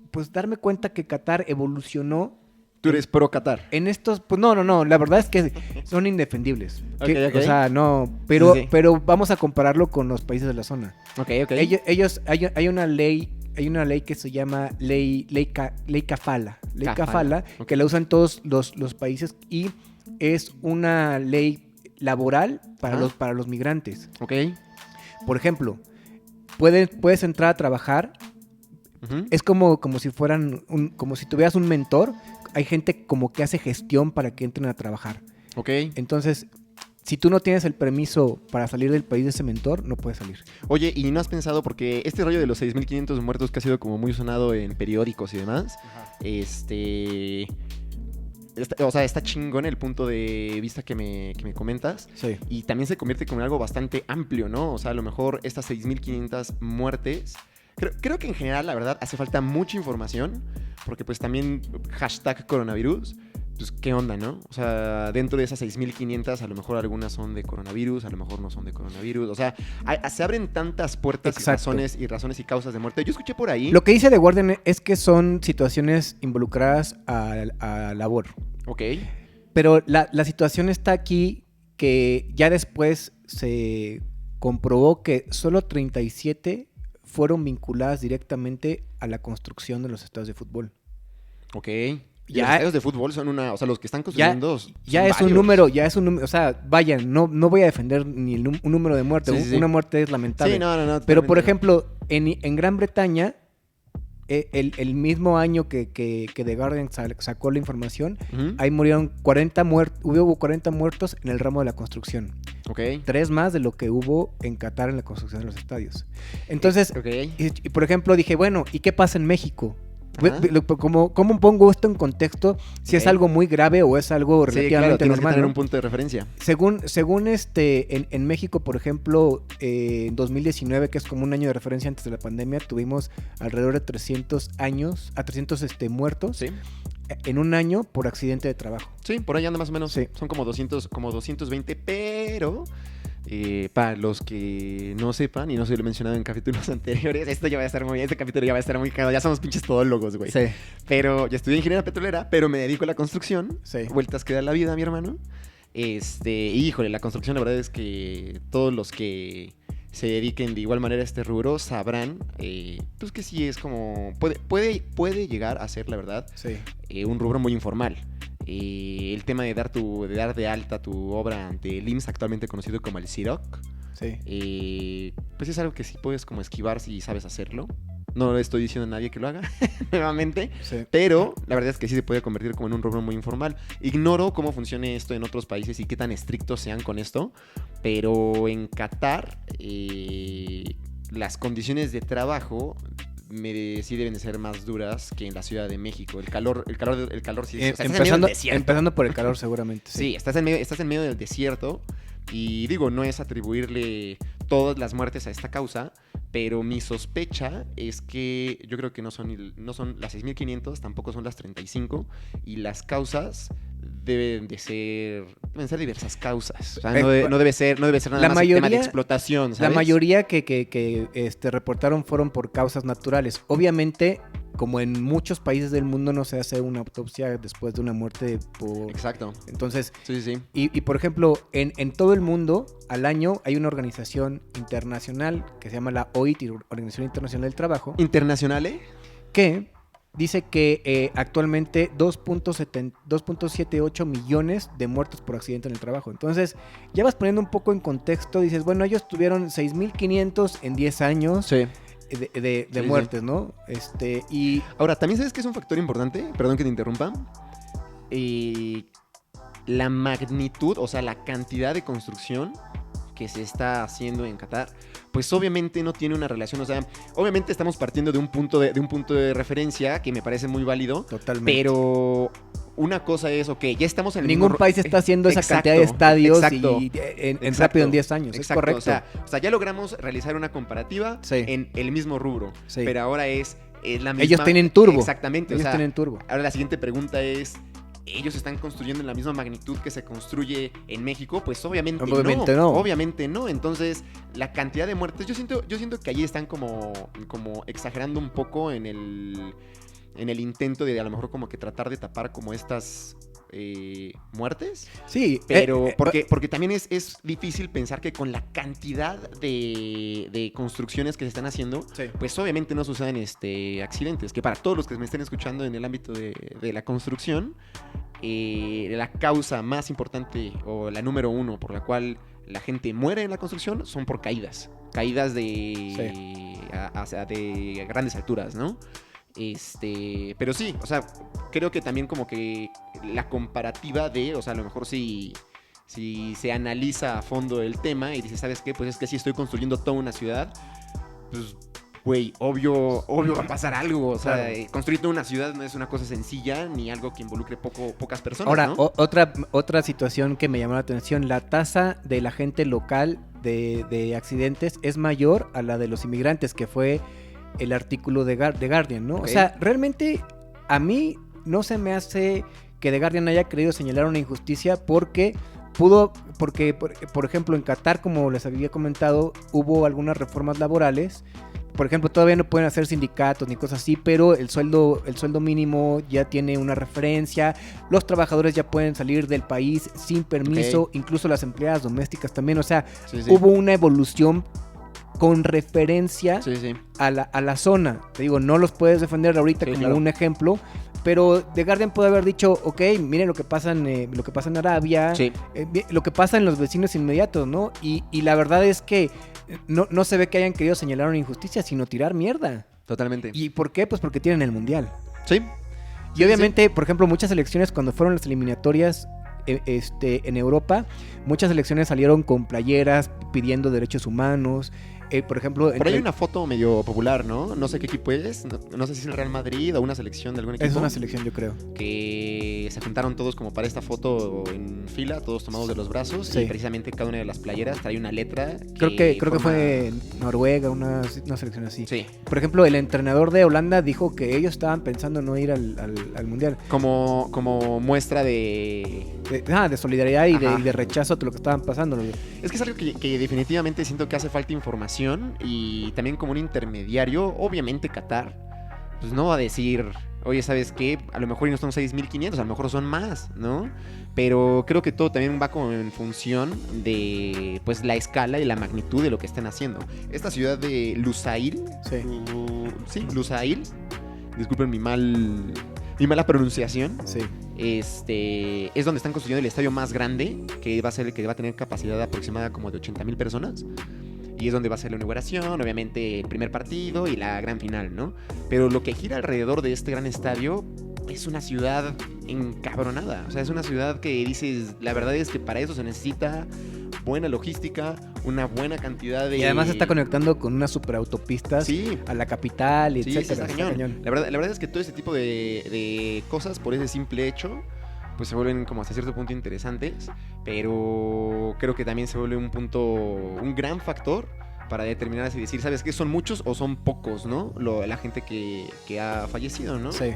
pues darme cuenta que Qatar evolucionó. ¿Tú eres pro Qatar? En estos, pues no, la verdad es que son indefendibles. Okay. O sea, no, pero vamos a compararlo con los países de la zona. Okay. Ellos hay una ley que se llama ley Kafala. Ley Kafala, que la usan todos los países y es una ley laboral para los migrantes. Okay. Por ejemplo, puedes entrar a trabajar. Es como si fueran como si tuvieras un mentor. Hay gente como que hace gestión para que entren a trabajar. Ok. Entonces, si tú no tienes el permiso para salir del país de ese mentor, no puedes salir. Oye, ¿y no has pensado, porque este rollo de los 6.500 muertos que ha sido como muy sonado en periódicos y demás, está chingón el punto de vista que me comentas. Sí. Y también se convierte como en algo bastante amplio, ¿no? O sea, a lo mejor estas 6.500 muertes... Creo que en general, la verdad, hace falta mucha información, porque pues también hashtag coronavirus, pues, ¿qué onda, no? O sea, dentro de esas 6.500, a lo mejor algunas son de coronavirus, a lo mejor no son de coronavirus. O sea, se abren tantas puertas y razones y causas de muerte. Yo escuché por ahí... Lo que dice The Guardian es que son situaciones involucradas a labor. Ok. Pero la situación está aquí que ya después se comprobó que solo 37 fueron vinculadas directamente a la construcción de los estadios de fútbol. Ok. Y los estadios de fútbol son o sea, los que están construyendo ya es un número, o sea, vaya, no voy a defender ni un número de muerte, sí. Una muerte es lamentable. Sí, no. Pero, por ejemplo, en Gran Bretaña, el mismo año que The Guardian sacó la información, ahí murieron hubo 40 muertos en el ramo de la construcción. Ok. 3 más de lo que hubo en Qatar en la construcción de los estadios. Entonces, okay. y por ejemplo, dije, bueno, ¿y qué pasa en México? ¿Cómo pongo esto en contexto? Si es algo muy grave o es algo relativamente normal. Que tener un punto de referencia. Según en México, por ejemplo, en 2019, que es como un año de referencia antes de la pandemia, tuvimos alrededor de 300 muertos. Sí. En un año por accidente de trabajo. Sí, por ahí anda más o menos. Sí. Son como 220, pero... para los que no sepan y no se lo he mencionado en capítulos anteriores, este capítulo ya va a estar muy caro. Ya somos pinches todólogos, güey. Sí. Pero yo estudié ingeniería petrolera, pero me dedico a la construcción. Sí. Vueltas que da la vida, mi hermano. Híjole, la construcción, la verdad es que todos los que se dediquen de igual manera a este rubro sabrán, pues que sí es como... Puede llegar a ser, la verdad, sí. Un rubro muy informal. El tema de dar de alta tu obra ante el IMSS, actualmente conocido como el CIROC, sí. Pues es algo que sí puedes como esquivar si sabes hacerlo. No le estoy diciendo a nadie que lo haga, nuevamente, sí. Pero la verdad es que sí se puede convertir como en un rubro muy informal. Ignoro cómo funcione esto en otros países y qué tan estrictos sean con esto, pero en Qatar las condiciones de trabajo sí deben de ser más duras que en la Ciudad de México. El calor sí es... Empezando por el calor, seguramente. Sí, estás en medio del desierto. Y digo, no es atribuirle todas las muertes a esta causa, pero mi sospecha es que yo creo que no son las 6.500, tampoco son las 35, y las causas deben ser diversas causas. O sea, no debe ser nada más el tema de explotación, ¿sabes? La mayoría que reportaron fueron por causas naturales. Obviamente, como en muchos países del mundo, no se hace una autopsia después de una muerte por... Exacto. Entonces, sí. Y por ejemplo, en todo el mundo, al año, hay una organización internacional que se llama la OIT, Organización Internacional del Trabajo. ¿Internacional, Que dice que actualmente 2.78 millones de muertos por accidente en el trabajo. Entonces, ya vas poniendo un poco en contexto, dices, bueno, ellos tuvieron 6.500 en 10 años. Sí. De muertes, sí. ¿No? Y ahora, también sabes que es un factor importante, perdón que te interrumpa, la magnitud, o sea, la cantidad de construcción que se está haciendo en Qatar, pues obviamente no tiene una relación, o sea, obviamente estamos partiendo de un punto de referencia que me parece muy válido. Totalmente. Pero una cosa es, ya estamos en el ningún país está haciendo esa cantidad de estadios en rápido en 10 años. Exacto, es correcto. O sea, ya logramos realizar una comparativa en el mismo rubro, pero ahora es la misma... Ellos tienen turbo. Exactamente. Ellos tienen turbo. Ahora la siguiente pregunta es... ¿Ellos están construyendo en la misma magnitud que se construye en México? Pues obviamente no. Obviamente no. Entonces, la cantidad de muertes... Yo siento que allí están como exagerando un poco en el intento de a lo mejor como que tratar de tapar como estas muertes. Sí. Pero porque también es difícil pensar que con la cantidad de construcciones que se están haciendo, pues obviamente no suceden accidentes. Que para todos los que me estén escuchando en el ámbito de la construcción, la causa más importante o la número 1 por la cual la gente muere en la construcción son por caídas de grandes alturas, ¿no? Pero sí, o sea, creo que también como que la comparativa o sea, a lo mejor si se analiza a fondo el tema y dice, ¿sabes qué? Pues es que si estoy construyendo toda una ciudad, pues, güey, obvio va a pasar algo. O sea, claro. Construir toda una ciudad no es una cosa sencilla ni algo que involucre pocas personas. Ahora, ¿no? otra situación que me llamó la atención, la tasa de la gente local de accidentes es mayor a la de los inmigrantes, que fue el artículo de Guardian, ¿no? Okay. O sea, realmente a mí no se me hace que The Guardian haya querido señalar una injusticia porque, por ejemplo, en Qatar, como les había comentado, hubo algunas reformas laborales. Por ejemplo, todavía no pueden hacer sindicatos ni cosas así, pero el sueldo mínimo ya tiene una referencia. Los trabajadores ya pueden salir del país sin permiso, incluso las empleadas domésticas también. O sea, hubo una evolución con referencia a la zona. Te digo, no los puedes defender ahorita como un ejemplo, pero The Guardian puede haber dicho, ok, miren lo que pasa en Arabia, lo que pasa en los vecinos inmediatos, ¿no? Y la verdad es que no se ve que hayan querido señalar una injusticia, sino tirar mierda. Totalmente. ¿Y por qué? Pues porque tienen el Mundial. Sí. Y obviamente, por ejemplo, muchas selecciones cuando fueron las eliminatorias en Europa, muchas selecciones salieron con playeras pidiendo derechos humanos. Por ejemplo, por ahí hay una foto medio popular, ¿no? No sé qué equipo es, no sé si es el Real Madrid o una selección de algún equipo. Es una selección, yo creo. Que se juntaron todos como para esta foto en fila, todos tomados de los brazos, y precisamente cada una de las playeras trae una letra. Creo que fue Noruega, una selección así. Sí. Por ejemplo, el entrenador de Holanda dijo que ellos estaban pensando no ir al Mundial. Como muestra de solidaridad y de rechazo a lo que estaban pasando. Es que es algo que definitivamente siento que hace falta información, y también como un intermediario. Obviamente Qatar pues no va a decir, oye, ¿sabes qué? A lo mejor no son 6.500, a lo mejor son más, ¿no? Pero creo que todo también va como en función de pues la escala y la magnitud de lo que están haciendo. Esta ciudad de Lusail, Lusail, disculpen mi mala pronunciación. Sí. Es donde están construyendo el estadio más grande, que va a ser el que va a tener capacidad aproximada como de 80,000 personas. Y es donde va a ser la inauguración, obviamente el primer partido y la gran final, ¿no? Pero lo que gira alrededor de este gran estadio es una ciudad encabronada. O sea, es una ciudad que dices, la verdad es que para eso se necesita buena logística, una buena cantidad de... Y además se está conectando con unas superautopistas a la capital, etcétera. Sí, está cañón. La verdad es que todo este tipo de cosas, por ese simple hecho, pues se vuelven como hasta cierto punto interesantes, pero creo que también se vuelve un gran factor para determinar si decir, ¿sabes qué? ¿Son muchos o son pocos, no? La gente que ha fallecido, ¿no? Sí.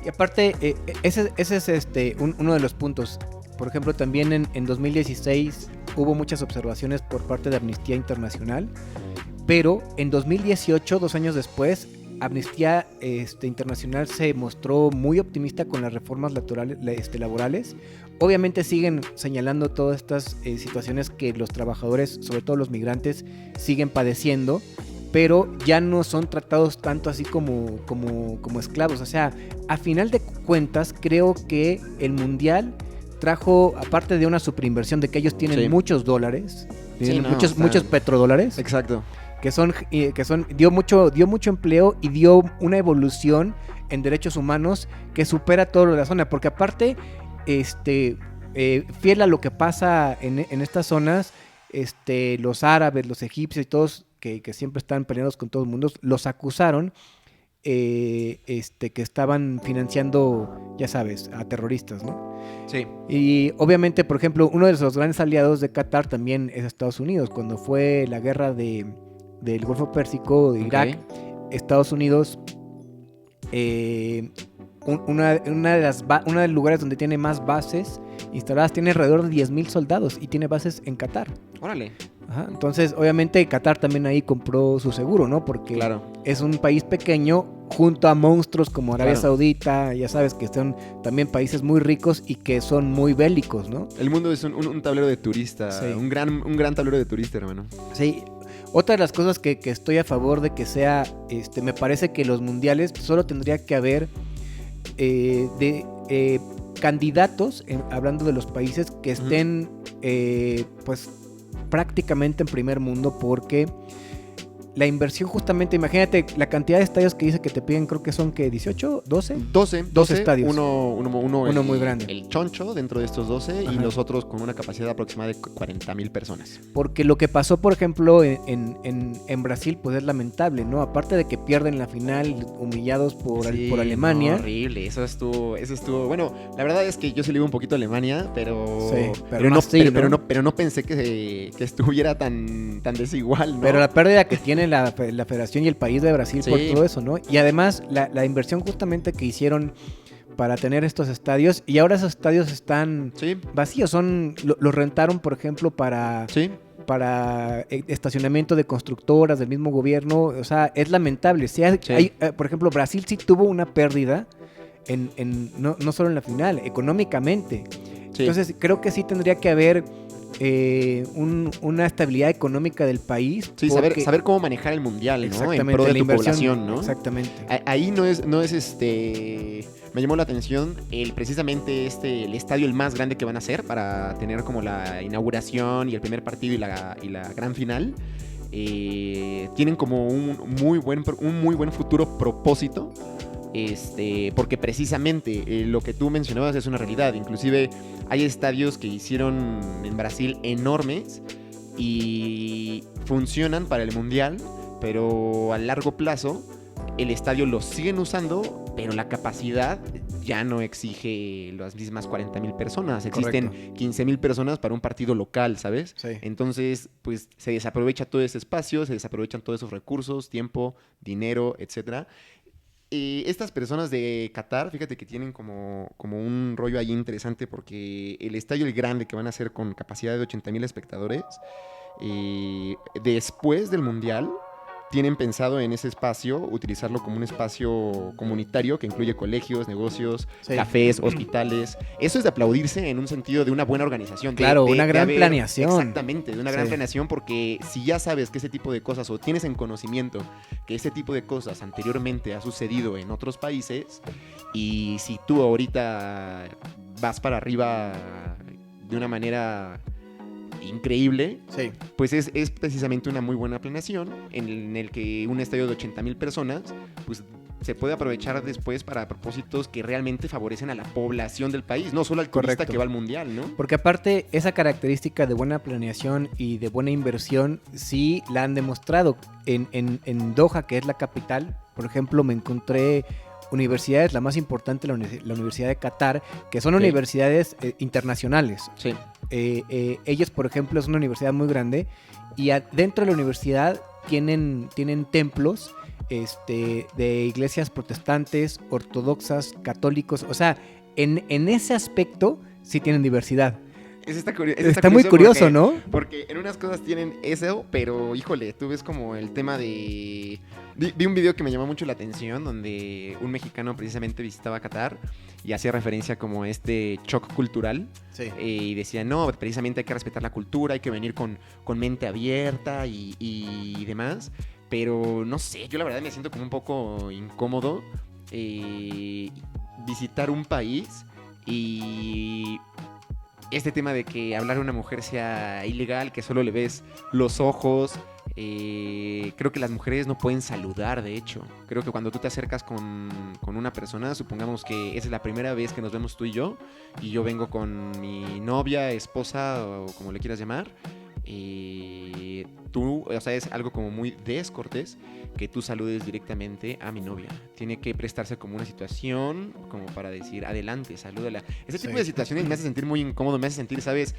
Y aparte, ese es uno de los puntos. Por ejemplo, también en 2016 hubo muchas observaciones por parte de Amnistía Internacional, pero en 2018, 2 años después, Amnistía Internacional se mostró muy optimista con las reformas laborales. Obviamente siguen señalando todas estas situaciones que los trabajadores, sobre todo los migrantes, siguen padeciendo, pero ya no son tratados tanto así como esclavos. O sea, a final de cuentas, creo que el Mundial trajo, aparte de una superinversión de que ellos tienen muchos dólares, muchos petrodólares. Exacto. Dio mucho empleo y dio una evolución en derechos humanos que supera todo lo de la zona, porque aparte fiel a lo que pasa en estas zonas, los árabes, los egipcios y todos que siempre están peleados con todo el mundo, los acusaron que estaban financiando, ya sabes, a terroristas, ¿no? Sí. Y obviamente, por ejemplo, uno de los grandes aliados de Qatar también es Estados Unidos. Cuando fue la guerra del Golfo Pérsico, de Irak, Estados Unidos, uno de los lugares donde tiene más bases instaladas, tiene alrededor de 10,000 soldados y tiene bases en Qatar. Órale. Ajá, entonces, obviamente, Qatar también ahí compró su seguro, ¿no? Porque es un país pequeño junto a monstruos como Arabia Saudita, ya sabes que son también países muy ricos y que son muy bélicos, ¿no? El mundo es un tablero de turista, un gran tablero de turista, hermano. Sí. Otra de las cosas que estoy a favor de que sea, me parece que los mundiales solo tendría que haber candidatos, hablando de los países, que estén pues prácticamente en primer mundo, porque la inversión justamente, imagínate la cantidad de estadios que dice que te piden, creo que son que 18, 12. 12 estadios. Uno muy grande. El choncho dentro de estos 12 y los otros con una capacidad aproximada de 40,000 personas. Porque lo que pasó, por ejemplo, en Brasil, pues es lamentable, ¿no? Aparte de que pierden la final humillados por Alemania. No, horrible, eso estuvo. Bueno, la verdad es que yo sí le iba un poquito a Alemania, pero no pensé que estuviera tan desigual, ¿no? Pero la pérdida que tiene la federación y el país de Brasil por todo eso, ¿no? Y además la inversión justamente que hicieron para tener estos estadios y ahora esos estadios están vacíos. Los rentaron, por ejemplo, para estacionamiento de constructoras del mismo gobierno. O sea, es lamentable. Por ejemplo, Brasil sí tuvo una pérdida no solo en la final, económicamente. Sí. Entonces creo que sí tendría que haber una estabilidad económica del país. Sí, saber cómo manejar el mundial, ¿no? En pro de tu población, ¿no? Exactamente. Ahí no es me llamó la atención precisamente el estadio el más grande que van a hacer para tener como la inauguración y el primer partido y la gran final. Tienen como un muy buen futuro propósito. Porque precisamente lo que tú mencionabas es una realidad. Inclusive hay estadios que hicieron en Brasil enormes y funcionan para el mundial, pero a largo plazo el estadio lo siguen usando, pero la capacidad ya no exige las mismas 40,000 personas. Existen 15,000 personas para un partido local, ¿sabes? Sí. Entonces, pues se desaprovecha todo ese espacio, se desaprovechan todos esos recursos, tiempo, dinero, etcétera. Estas personas de Qatar, fíjate que tienen como un rollo ahí interesante, porque el estadio el grande que van a hacer con capacidad de 80,000 espectadores, después del Mundial, tienen pensado en ese espacio utilizarlo como un espacio comunitario que incluye colegios, negocios, cafés, hospitales. Eso es de aplaudirse en un sentido de una buena organización. Una gran planeación. Exactamente, de una gran planeación, porque si ya sabes que ese tipo de cosas, o tienes en conocimiento que ese tipo de cosas anteriormente ha sucedido en otros países, y si tú ahorita vas para arriba de una manera increíble, pues es precisamente una muy buena planeación en el que un estadio de 80,000 personas pues se puede aprovechar después para propósitos que realmente favorecen a la población del país, no solo al turista que va al mundial, ¿no? Porque aparte esa característica de buena planeación y de buena inversión sí la han demostrado. En Doha, que es la capital, por ejemplo, me encontré universidades, la más importante, la Universidad de Qatar, que son universidades internacionales. Sí. Ellos, por ejemplo, es una universidad muy grande y dentro de la universidad tienen templos de iglesias protestantes, ortodoxas, católicos. O sea, en ese aspecto sí tienen diversidad. Está muy curioso, ¿no? Porque en unas cosas tienen eso, pero híjole, tú ves como el tema de... Vi un video que me llamó mucho la atención, donde un mexicano precisamente visitaba Qatar y hacía referencia como a este shock cultural. Sí. Y decía, no, precisamente hay que respetar la cultura, hay que venir con mente abierta y demás. Pero no sé, yo la verdad me siento como un poco incómodo visitar un país y... este tema de que hablar a una mujer sea ilegal, que solo le ves los ojos. Creo que las mujeres no pueden saludar, de hecho. Creo que cuando tú te acercas con una persona, supongamos que esa es la primera vez que nos vemos tú y yo vengo con mi novia, esposa o como le quieras llamar, o sea, es algo como muy descortés que tú saludes directamente a mi novia. Tiene que prestarse como una situación como para decir, adelante, salúdala. Ese tipo de situaciones me hace sentir muy incómodo, me hace sentir, ¿sabes?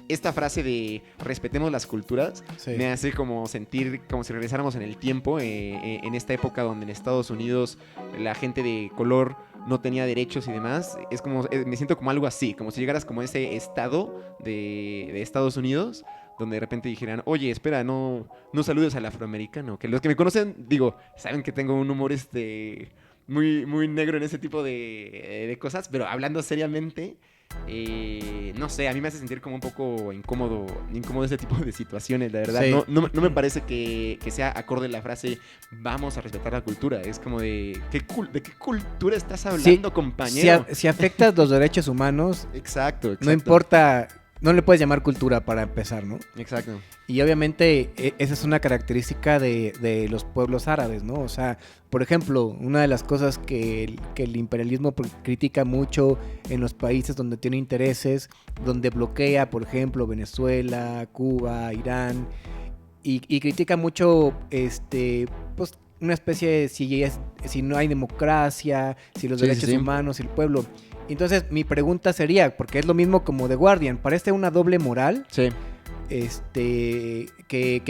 Esta frase de respetemos las culturas me hace como sentir como si regresáramos en el tiempo, en esta época donde en Estados Unidos la gente de color no tenía derechos y demás. Es como, me siento como algo así, como si llegaras como a ese estado de Estados Unidos, donde de repente dijeran, oye, espera, no saludes al afroamericano. Que los que me conocen, digo, saben que tengo un humor muy, muy negro en ese tipo de cosas, pero hablando seriamente, no sé, a mí me hace sentir como un poco incómodo ese tipo de situaciones, la verdad. Sí. No me parece que sea acorde la frase, vamos a respetar la cultura. Es como ¿de qué cultura estás hablando, compañero? Si afectas los derechos humanos, exacto. No importa... no le puedes llamar cultura para empezar, ¿no? Exacto. Y obviamente esa es una característica de los pueblos árabes, ¿no? O sea, por ejemplo, una de las cosas que el imperialismo critica mucho en los países donde tiene intereses, donde bloquea, por ejemplo, Venezuela, Cuba, Irán, y critica mucho, pues, una especie de si no hay democracia, si los derechos humanos, si el pueblo... Entonces, mi pregunta sería, porque es lo mismo como The Guardian, parece una doble moral, que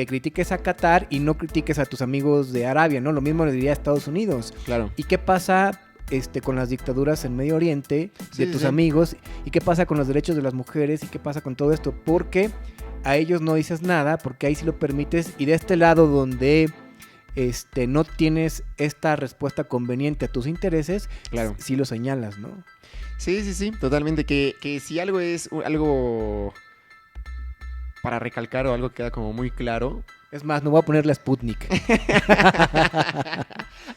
critiques a Qatar y no critiques a tus amigos de Arabia, ¿no? Lo mismo le diría a Estados Unidos. Claro. ¿Y qué pasa con las dictaduras en Medio Oriente, de tus amigos, y qué pasa con los derechos de las mujeres, y qué pasa con todo esto, porque a ellos no dices nada, porque ahí sí lo permites, y de este lado donde no tienes esta respuesta conveniente a tus intereses, Claro. sí lo señalas, ¿no? Sí, totalmente. Que si algo es algo para recalcar o algo queda como muy claro. Es más, no voy a poner la Sputnik.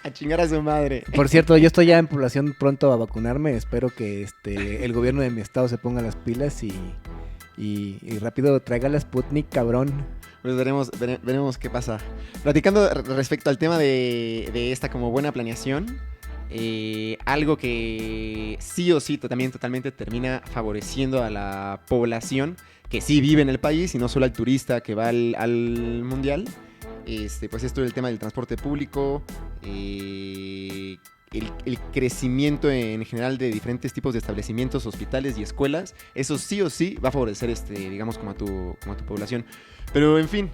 A chingar a su madre. Por cierto, yo estoy ya en población pronto a vacunarme. Espero que el gobierno de mi estado se ponga las pilas y rápido traiga la Sputnik, cabrón. Pues veremos qué pasa. Platicando respecto al tema de esta como buena planeación, algo que sí o sí también totalmente termina favoreciendo a la población que sí vive en el país y no solo al turista que va al mundial, pues esto del tema del transporte público, el crecimiento en general de diferentes tipos de establecimientos, hospitales y escuelas, eso sí o sí va a favorecer, digamos, como a tu población. Pero, en fin,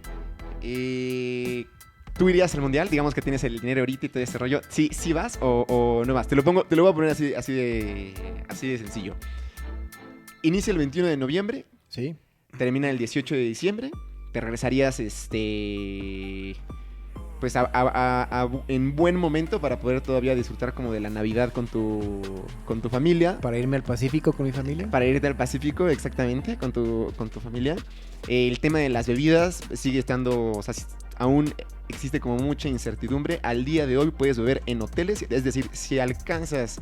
¿tú irías al mundial? Digamos que tienes el dinero ahorita y todo ese rollo. ¿Sí vas o no vas? Te lo voy a poner así de sencillo. Inicia el 21 de noviembre. Sí. Termina el 18 de diciembre. Te regresarías, pues en buen momento para poder todavía disfrutar como de la Navidad con tu familia. Para irme al Pacífico con mi familia. Para irte al Pacífico, exactamente, con tu familia. El tema de las bebidas sigue estando, o sea, aún existe como mucha incertidumbre. Al día de hoy puedes beber en hoteles, es decir, si alcanzas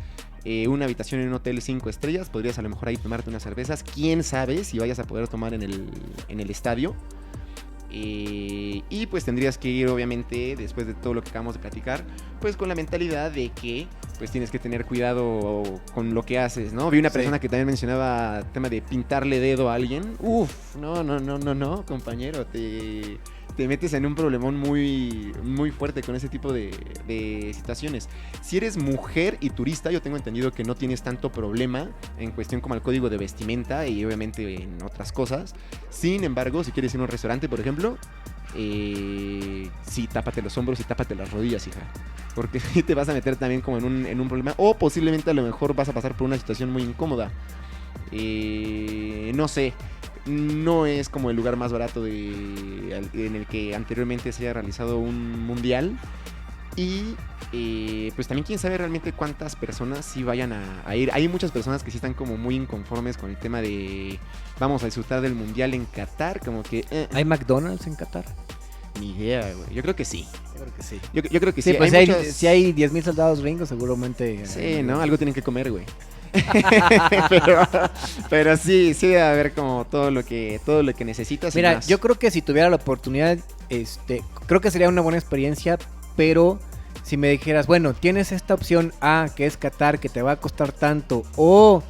una habitación en un hotel 5 estrellas, podrías a lo mejor ahí tomarte unas cervezas. Quién sabe si vayas a poder tomar en el estadio. Y pues tendrías que ir, obviamente, después de todo lo que acabamos de platicar, pues con la mentalidad de que pues tienes que tener cuidado con lo que haces, ¿no? Vi una persona que también mencionaba el tema de pintarle dedo a alguien. Uf, no, compañero, te metes en un problemón muy, muy fuerte con ese tipo de situaciones. Si eres mujer y turista, yo tengo entendido que no tienes tanto problema en cuestión como el código de vestimenta y obviamente en otras cosas. Sin embargo, si quieres ir a un restaurante, por ejemplo, sí, tápate los hombros y tápate las rodillas, hija. Porque te vas a meter también como en un problema. O posiblemente a lo mejor vas a pasar por una situación muy incómoda. No sé. No es como el lugar más barato en el que anteriormente se haya realizado un mundial. Y pues también quién sabe realmente cuántas personas sí vayan a ir. Hay muchas personas que sí están como muy inconformes con el tema de vamos a disfrutar del mundial en Qatar. Como que ¿hay McDonald's en Qatar? Ni idea, güey. Yo creo que sí. Yo creo que sí. Yo creo que sí. Sí, pues si hay 10,000 soldados gringos, seguramente. Sí, ¿no? Algo tienen que comer, güey. pero sí debe haber como todo lo que necesitas. Mira, y más. yo creo que si tuviera la oportunidad, creo que sería una buena experiencia, pero si me dijeras, bueno, tienes esta opción A, que es Qatar, que te va a costar tanto, o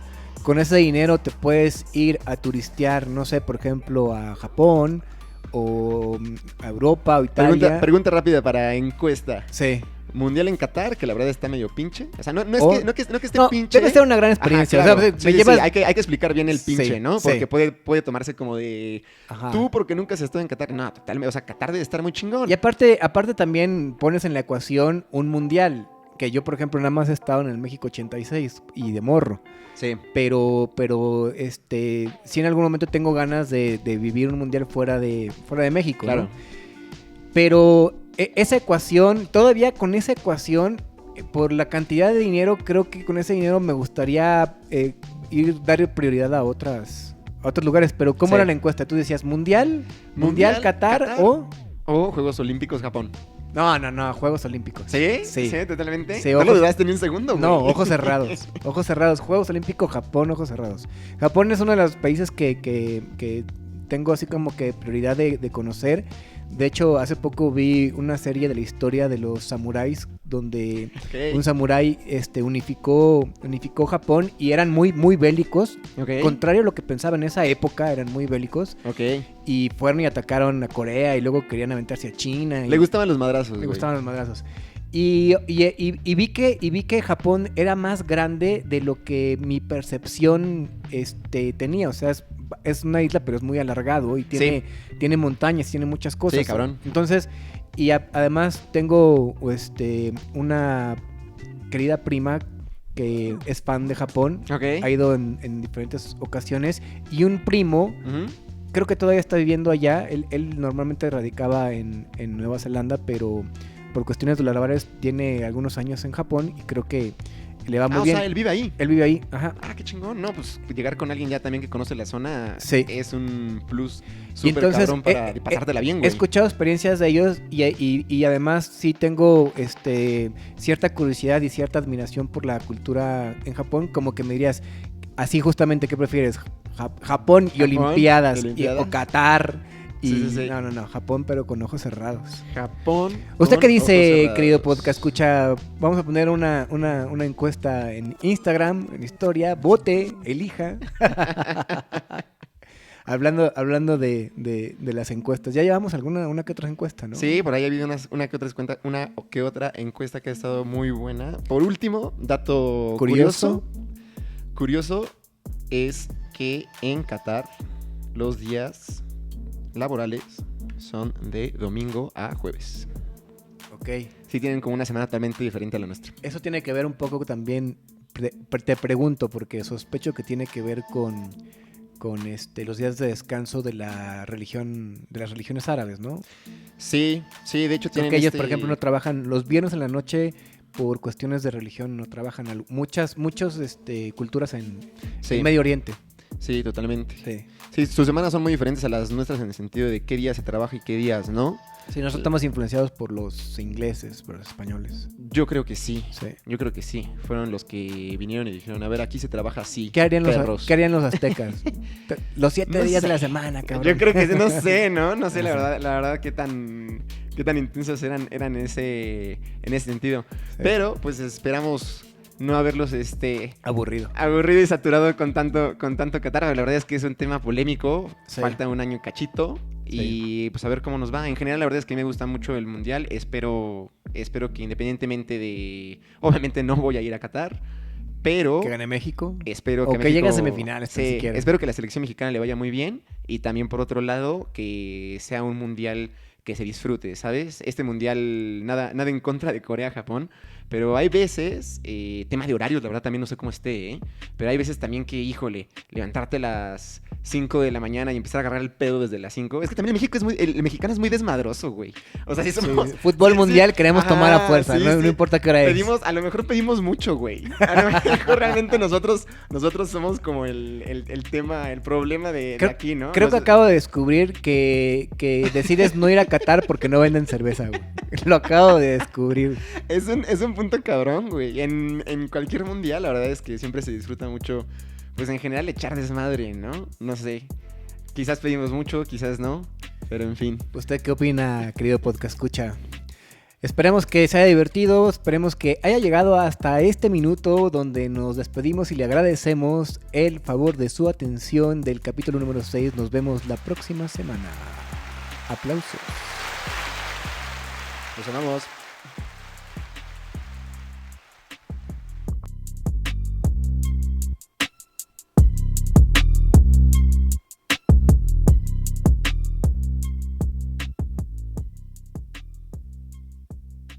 con ese dinero te puedes ir a turistear, no sé, por ejemplo, a Japón, o a Europa, o Italia. Pregunta rápida para encuesta. Sí. Mundial en Qatar, que la verdad está medio pinche. O sea, no es que esté pinche. Debe ser una gran experiencia. Ajá, claro. O sea, hay que explicar bien el pinche, sí, ¿no? Porque sí. puede tomarse como de Ajá. tú porque nunca has estado en Qatar. No, totalmente. O sea, Qatar debe estar muy chingón. Y aparte también pones en la ecuación un mundial. Que yo, por ejemplo, nada más he estado en el México 86 y de morro. Sí. Pero sí en algún momento tengo ganas de vivir un mundial fuera de México, Claro. ¿no? Pero esa ecuación, todavía con esa ecuación, por la cantidad de dinero, creo que con ese dinero me gustaría dar prioridad a otros lugares. Pero ¿cómo era la encuesta? Tú decías ¿Mundial, Qatar o Juegos Olímpicos Japón. No, Juegos Olímpicos. ¿Sí? Sí, totalmente. Sí, no lo dudaste ni un segundo, güey. No, ojos cerrados. Ojos cerrados. Juegos Olímpicos Japón, ojos cerrados. Japón es uno de los países que tengo así como que prioridad de conocer. De hecho, hace poco vi una serie de la historia de los samuráis, donde un samurái unificó Japón y eran muy, muy bélicos. Contrario a lo que pensaba en esa época, eran muy bélicos. Y fueron y atacaron a Corea y luego querían aventarse a China. Le gustaban los madrazos. Le gustaban los madrazos. Y vi que Japón era más grande de lo que mi percepción tenía. O sea, es una isla, pero es muy alargado y tiene montañas, tiene muchas cosas. Sí, cabrón. Entonces, y además tengo una querida prima que es fan de Japón. Ok. Ha ido en diferentes ocasiones. Y un primo, Ujú. creo que todavía está viviendo allá. Él normalmente radicaba en Nueva Zelanda, pero por cuestiones laborales tiene algunos años en Japón y creo que le va muy O bien. sea, él vive ahí. Él vive ahí, ajá. Ah, qué chingón. No, pues llegar con alguien ya también que conoce la zona Sí. es un plus Y súper entonces, cabrón para pasártela bien, He güey. escuchado experiencias de ellos y además sí tengo cierta curiosidad y cierta admiración por la cultura en Japón, como que me dirías, así justamente, ¿qué prefieres? Japón y Olimpiadas, Olimpiadas. o Qatar. Y Sí. no, Japón pero con ojos cerrados. Japón. ¿Usted con qué ojos dice, cerrados. querido podcast? Escucha, vamos a poner una encuesta en Instagram, en historia, vote, elija. Hablando de las encuestas, ya llevamos una que otra encuesta, ¿no? Sí, por ahí ha habido una que otra encuesta que ha estado muy buena. Por último, dato Curioso. curioso es que en Qatar los días laborales son de domingo a jueves. Ok. Sí tienen como una semana totalmente diferente a la nuestra. Eso tiene que ver un poco también, te pregunto, porque sospecho que tiene que ver con los días de descanso de las religiones árabes, ¿no? Sí, de hecho Creo tienen que ellos, por ejemplo, no trabajan los viernes en la noche por cuestiones de religión, no trabajan muchas culturas en Sí. Medio Oriente. Sí, totalmente. Sí. Sí, sus semanas son muy diferentes a las nuestras en el sentido de qué días se trabaja y qué días no. Sí, nosotros estamos influenciados por los ingleses, por los españoles. Yo creo que sí. Sí. Yo creo que sí. Fueron los que vinieron y dijeron, a ver, aquí se trabaja así. ¿Qué harían perros. los aztecas? Los 7 No días sé. de la semana, cabrón. Yo creo que no sé, ¿no? No sé, No sé. la verdad qué tan intensos eran en ese sentido. Sí. Pero, pues esperamos no haberlos Aburrido. aburrido y saturado con tanto catarro. La verdad es que es un tema polémico. Sí. Falta un año cachito. Y pues a ver cómo nos va. En general, la verdad es que me gusta mucho el mundial. Espero que independientemente de. Obviamente no voy a ir a Qatar. Pero Que gane México. espero O que México- llegue a semifinales, tan Sí, siquiera. espero que la selección mexicana le vaya muy bien. Y también, por otro lado, que sea un mundial que se disfrute, ¿sabes? Este mundial, nada en contra de Corea-Japón. Pero hay veces, tema de horarios, la verdad también no sé cómo esté, ¿eh? Pero hay veces también que, híjole, levantarte a las 5 de la mañana y empezar a agarrar el pedo desde las 5. Es que también el mexicano es muy desmadroso, güey. O sea, si somos... Sí, fútbol mundial queremos Ajá, tomar a fuerza, sí, no sí. importa qué hora es. A lo mejor pedimos mucho, güey. A lo mejor realmente nosotros somos como el tema, el problema de aquí, ¿no? Creo que acabo de descubrir que decides no ir a Qatar porque no venden cerveza, güey. Lo acabo de descubrir. Es un punto cabrón, güey. En cualquier mundial, la verdad es que siempre se disfruta mucho, pues en general echar desmadre, ¿no? No sé. Quizás pedimos mucho, quizás no. Pero en fin. ¿Usted qué opina, querido podcast escucha? Esperemos que se haya divertido, esperemos que haya llegado hasta este minuto donde nos despedimos y le agradecemos el favor de su atención del capítulo número 6. Nos vemos la próxima semana. Aplausos. Nos amamos.